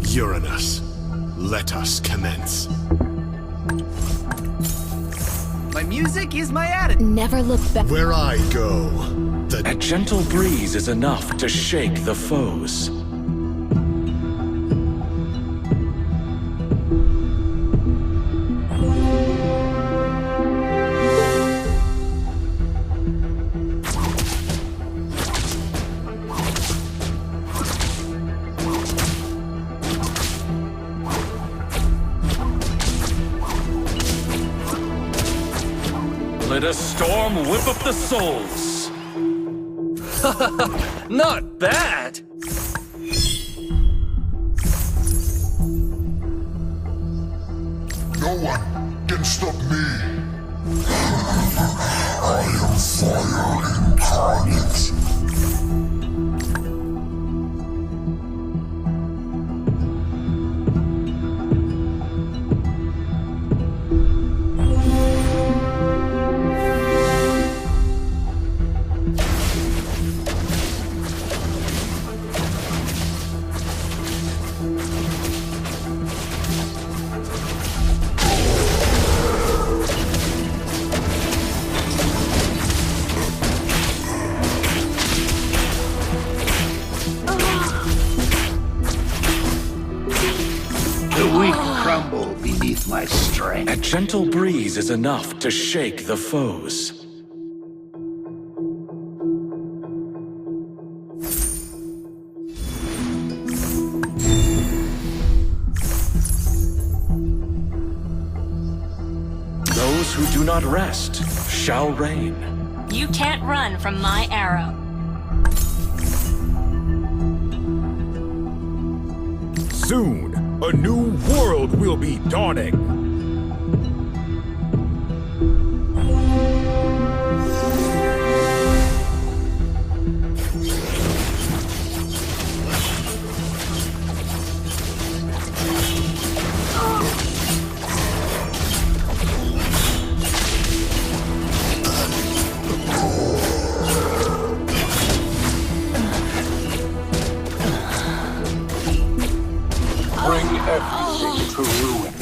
Uranus, let us commence. My music is my attitude. Never look back. Where I go, A gentle breeze is enough to shake the foes. Let a storm whip up the souls. Not bad! No one can stop me. I am fire incarnate. Crumble beneath my strength. A gentle breeze is enough to shake the foes. Those who do not rest shall reign. You can't run from my arrow. Soon, a new world will be dawning. Bring everything to ruin.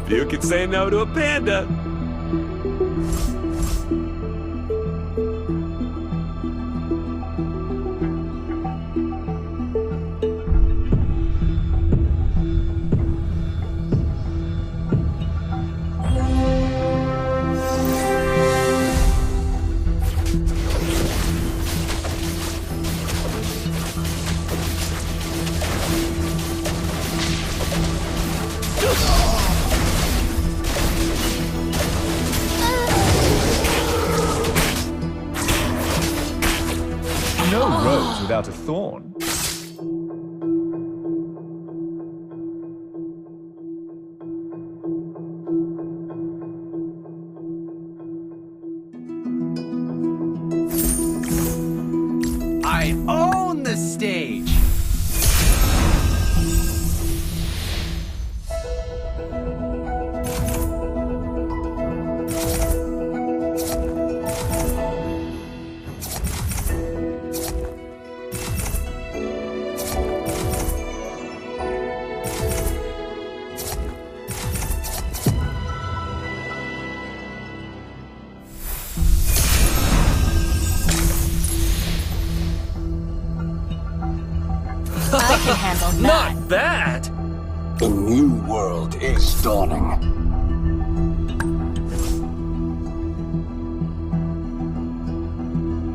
You can say no to a panda. No rose without a thorn. Not bad. Not bad! The new world is dawning.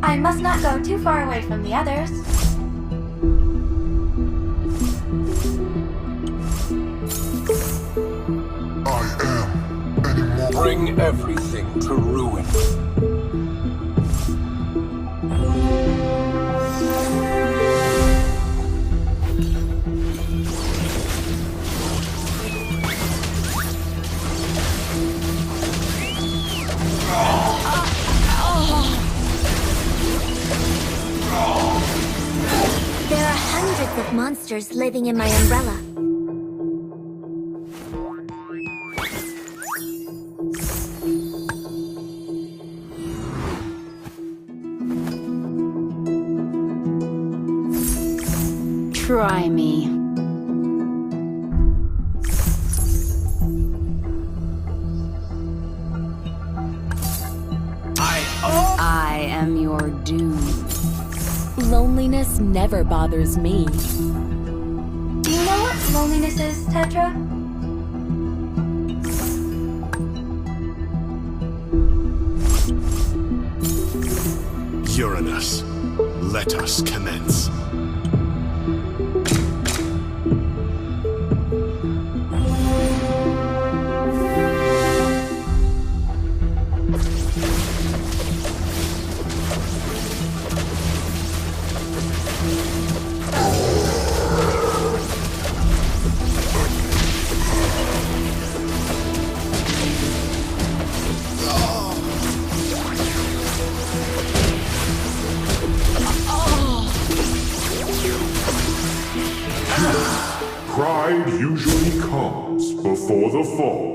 I must not go too far away from the others. I am an immortal. Bring everything to ruin. There are hundreds of monsters living in my umbrella. Try me. I am your doom. Loneliness never bothers me. Do you know what loneliness is, Tetra? Uranus, let us commence. Pride usually comes before the fall.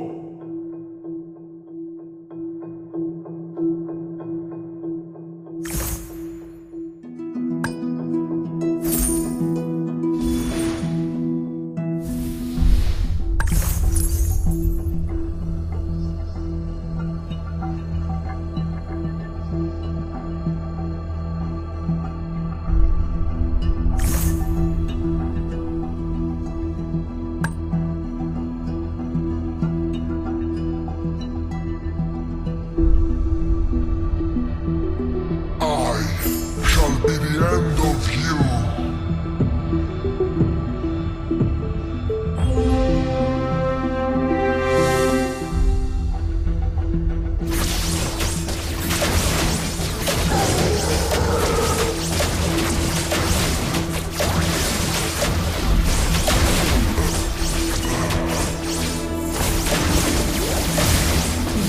Shall be the end of you.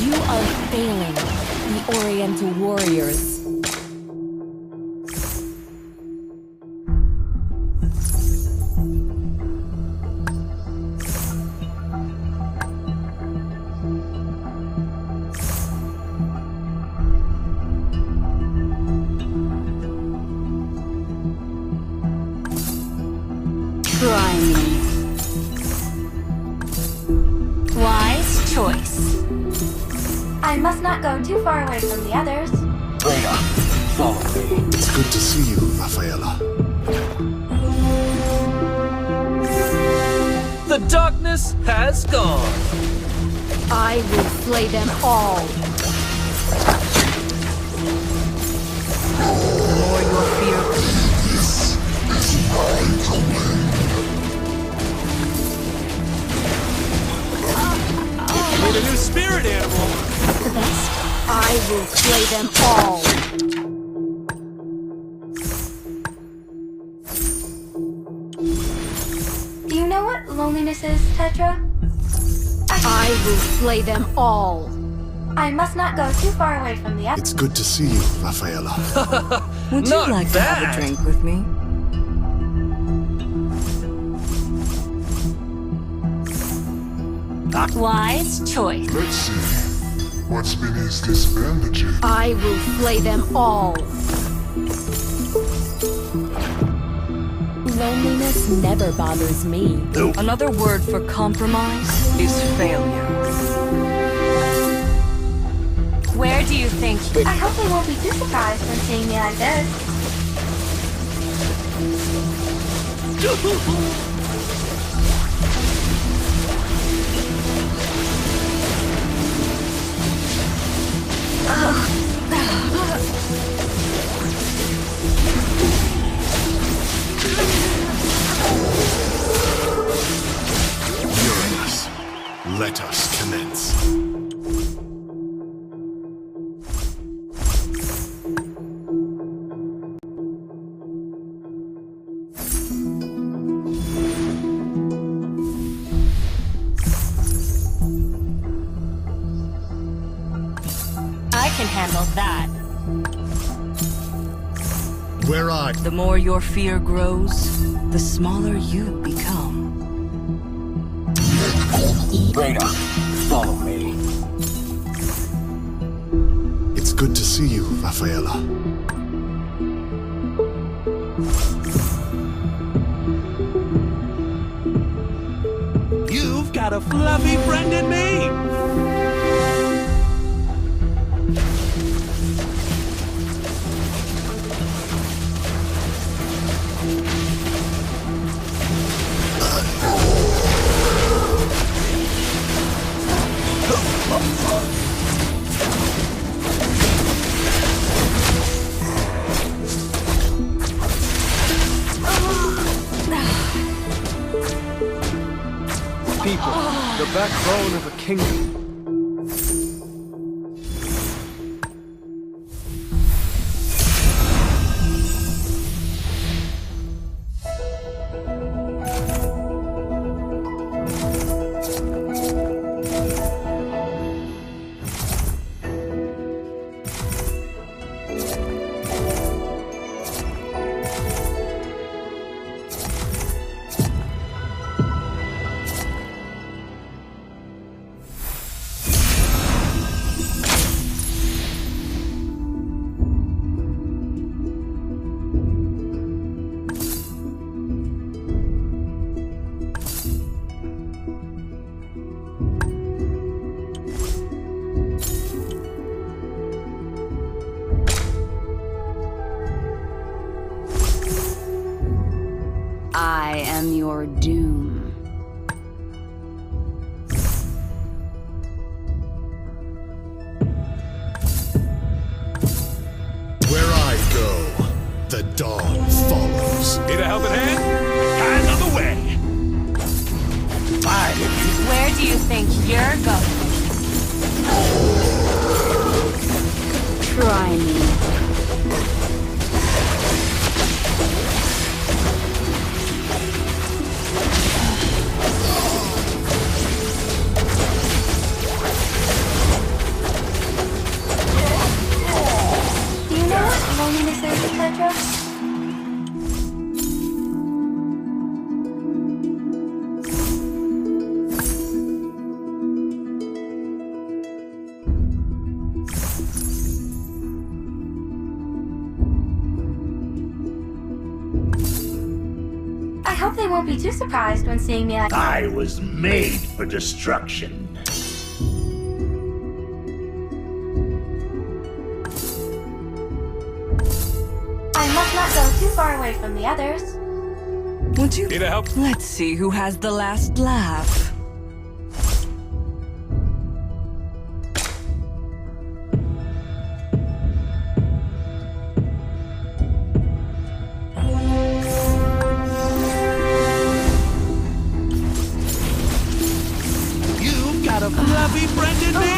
You are failing, the Oriental warriors. Try me. Wise choice. I must not go too far away from the others. Rhea, follow me. It's good to see you, Rafaela. The darkness has gone. I will slay them all. The more your fear. With a new spirit animal. The best. I will slay them all. Do you know what loneliness is, Tetra? I will slay them all. I must not go too far away from the others. It's good to see you, Rafaela. Would you Not like to have a bad. drink with me? Wise choice. Let's see. What's beneath this bandage? I will slay them all. Loneliness never bothers me. Another word for compromise is failure. Where do you think? I hope they won't be too surprised when seeing me like this. Let us commence. I can handle that. Where are The more your fear grows, the smaller you become. Reyna, follow me. It's good to see you, Rafaela. You've got a fluffy friend in me! People, the backbone of a kingdom. I am your doom. Where I go, the dawn follows. Need a helping hand? Hands on the way! Where do you think you're going? Try me. Do you know what loneliness is, Petra? I hope they won't be too surprised when seeing me. I was made for destruction. I must not go too far away from the others. Would you? Need a help? Let's see who has the last laugh. You've got a fluffy friend in me!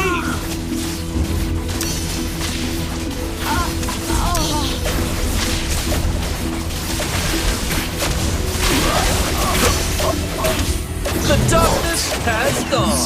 The darkness has gone.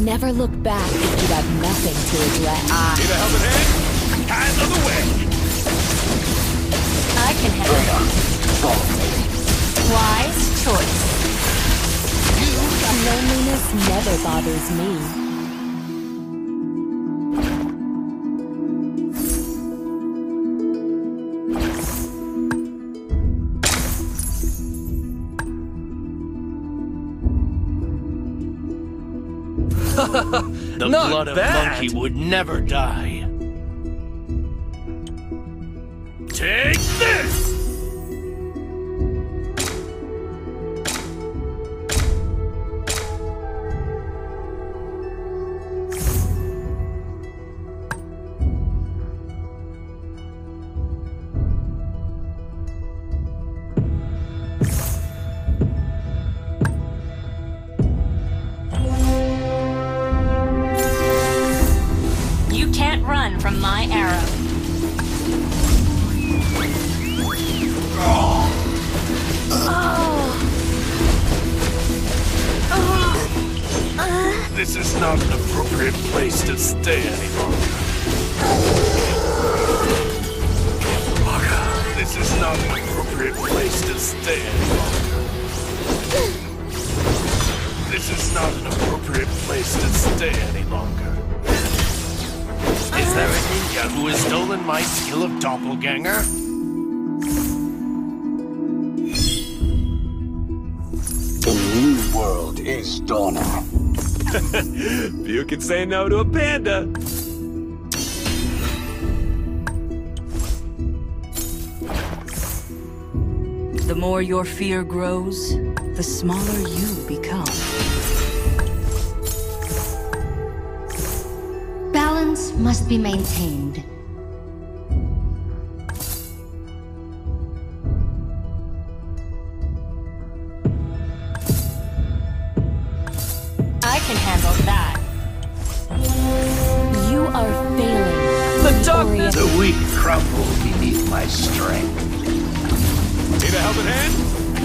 Never look back if you have nothing to regret. Need a helping hand? Hands on the way! I can handle it. Why? Loneliness never bothers me. The Not blood of bad. monkey would never die. Take this! You can't run from my arrow. This is not an appropriate place to stay any longer. This is not an appropriate place to stay any longer. This is not an appropriate place to stay any longer. Is there a ninja who has stolen my skill of doppelganger? The new world is dawning. You can say no to a panda. The more your fear grows, the smaller you become. Balance must be maintained. I can handle that. You are failing. The darkness. The weak crumble beneath my strength. Need a helping hand?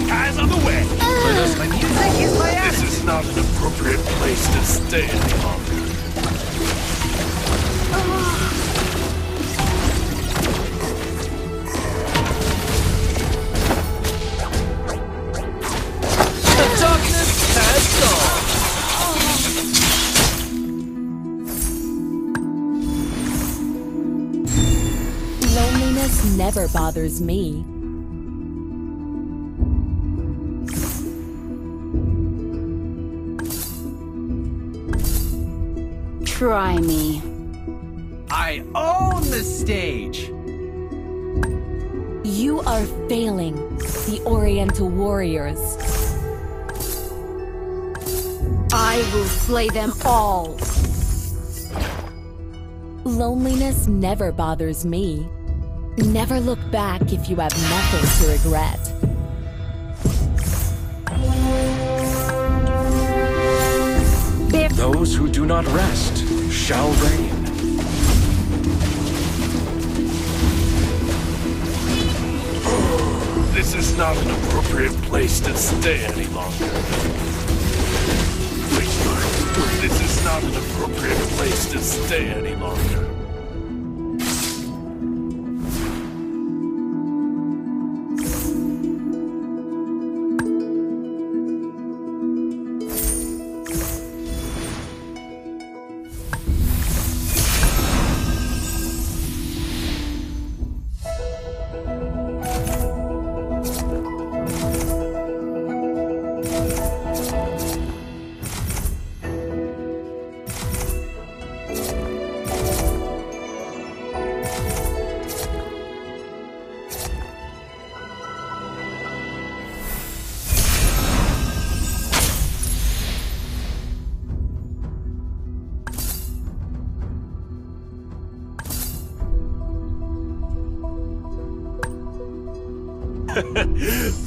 Guys on the way! My music is my This is not an appropriate place to stay any longer. The darkness has gone. Loneliness never bothers me. Try me. I own the stage! You are failing, the Oriental warriors. I will slay them all. Loneliness never bothers me. Never look back if you have nothing to regret. Those who do not rest shall reign. This is not an appropriate place to stay any longer. This is not an appropriate place to stay any longer.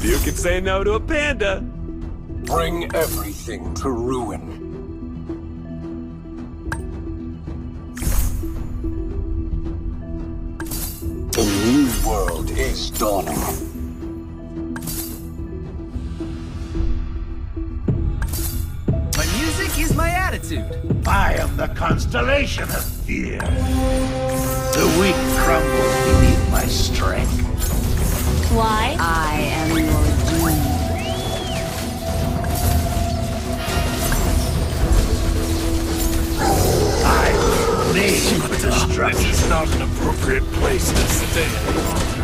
You can say no to a panda. Bring everything to ruin. The new world is dawning. My music is my attitude. I am the constellation of fear. The weak crumble beneath my strength. Why? I am your doom. destruction. This is not an appropriate place to stay any longer.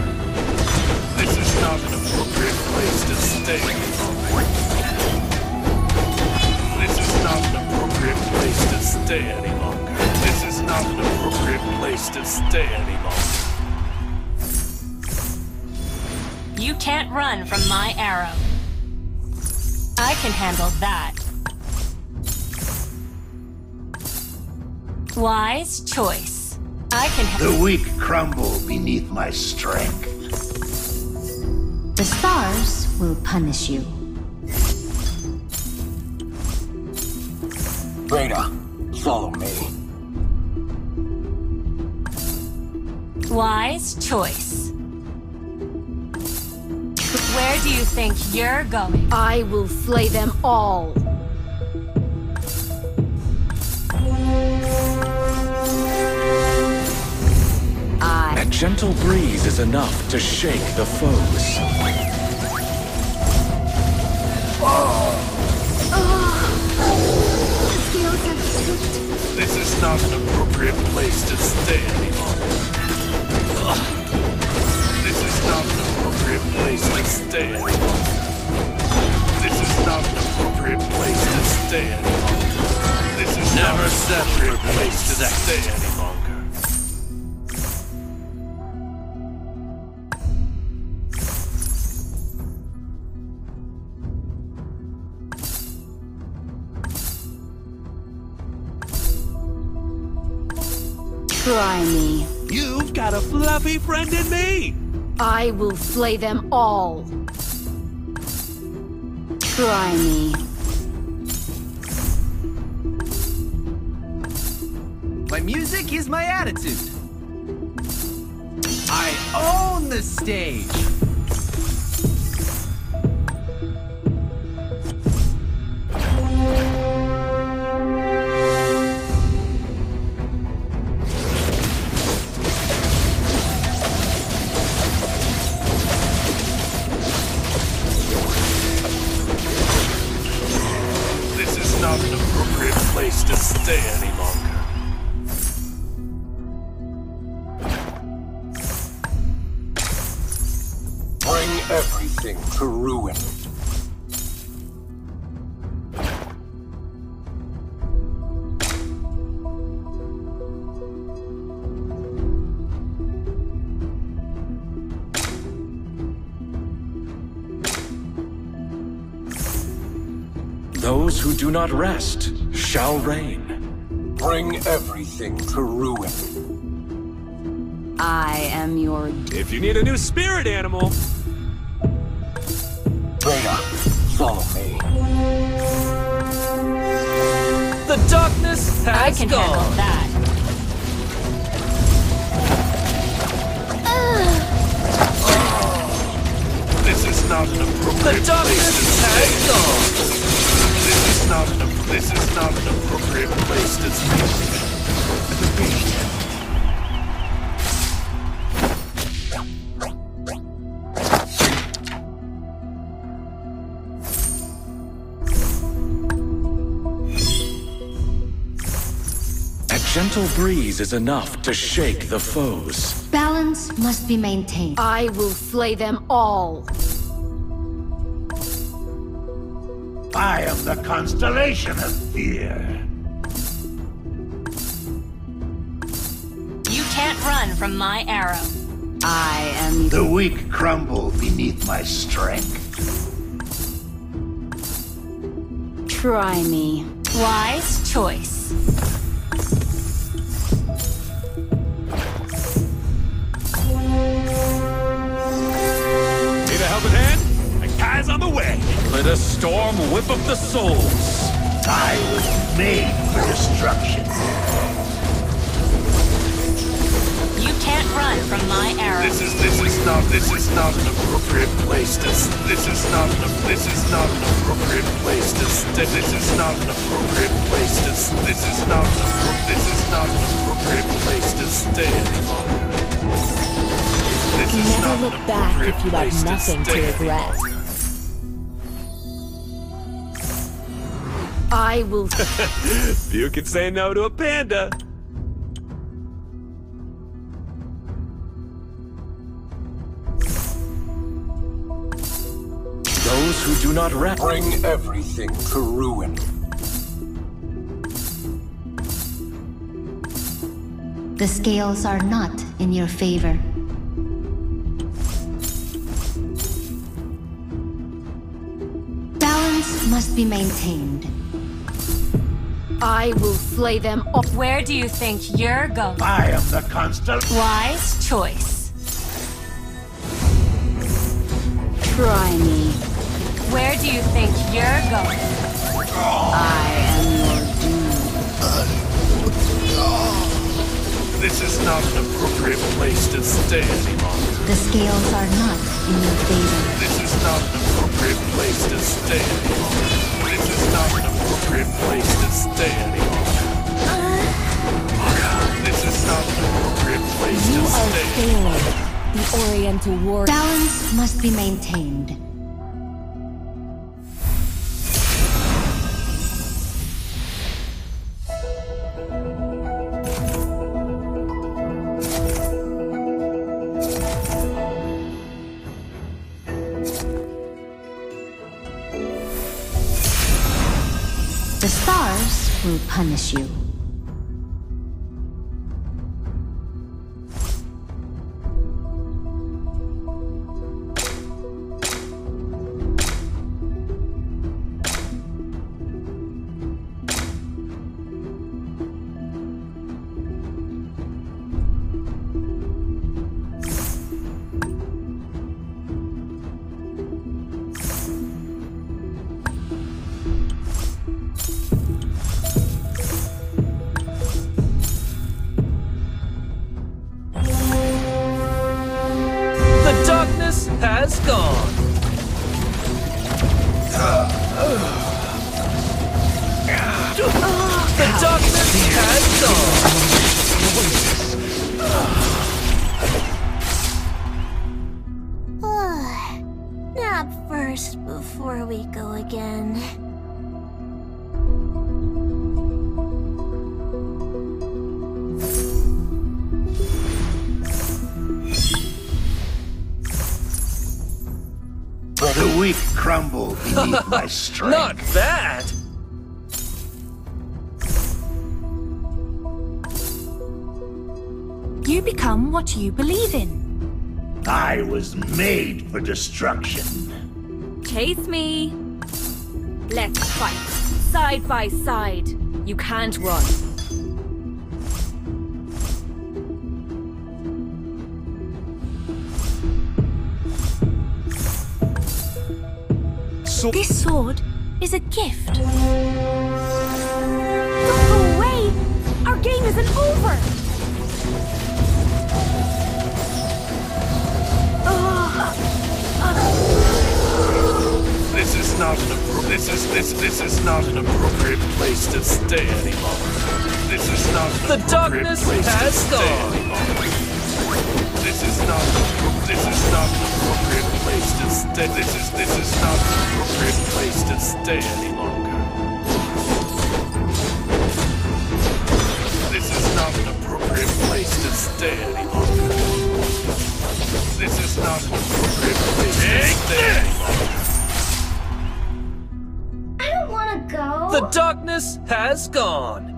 This is not an appropriate place to stay any longer. This is not an appropriate place to stay any longer. This is not an appropriate place to stay any longer. You can't run from my arrow. I can handle that. Wise choice. I can The weak crumble beneath my strength. The stars will punish you. Rada, follow me. Wise choice. Where do you think you're going? I will slay them all. A gentle breeze is enough to shake the foes. This is not an appropriate place to stay any longer. This is not an appropriate place to stay any longer. This is not an appropriate place to stay any longer. This is never set for a place to stay any longer. Try me. You've got a fluffy friend in me! I will slay them all. Try me. My music is my attitude. I own the stage. This is not an appropriate place to stay any longer. Bring everything to ruin. Those who do not rest shall reign. Bring everything to ruin. I am your... If you need a new spirit animal, Rada, follow me. the darkness I has can gone. handle that. This is not an appropriate The darkness place to stay. has gone. This is not an appropriate place to stay. A gentle breeze is enough to shake the foes. Balance must be maintained. I will slay them all. I am the constellation of fear. You can't run from my arrow. I am... The weak crumble beneath my strength. Try me. Wise choice. Need a helping hand? A guy's on the way. Let a storm whip up the souls. I was made for destruction. You can't run from my arrow. This is not an appropriate place to. This is not an appropriate place to stay. This is not an appropriate place to. This is not an appropriate place to stay any longer. This is not Never an look back appropriate if you place have nothing stay to any regret. longer. I will... You can say no to a panda. Those who do not rest. Bring everything to ruin. The scales are not in your favor. Balance must be maintained. I will slay them all. Where do you think you're going? I am the constant. Wise choice. Try me. Where do you think you're going? I am your doom. This is not an appropriate place to stay any longer. The scales are not in your favor. This is not an appropriate place to stay any longer. This is not an appropriate place to stay any longer. This is not an appropriate place You to are stay. failing. The Oriental War. Balance must be maintained. The stars will punish you. Has gone. The darkness has gone. Nap first before we go again. The weak crumble beneath my strength. Not that! You become what you believe in. I was made for destruction. Chase me. Let's fight. Side by side. You can't run. This sword is a gift. Don't go away! Our game isn't over! This is not an appropriate place to stay any longer. This is not an The darkness has gone. This is not an appropriate place to stay. This is not an appropriate place to stay any longer. This is not an appropriate place to stay any longer. This is not an appropriate place to stay any longer. I don't want to go. The darkness has gone.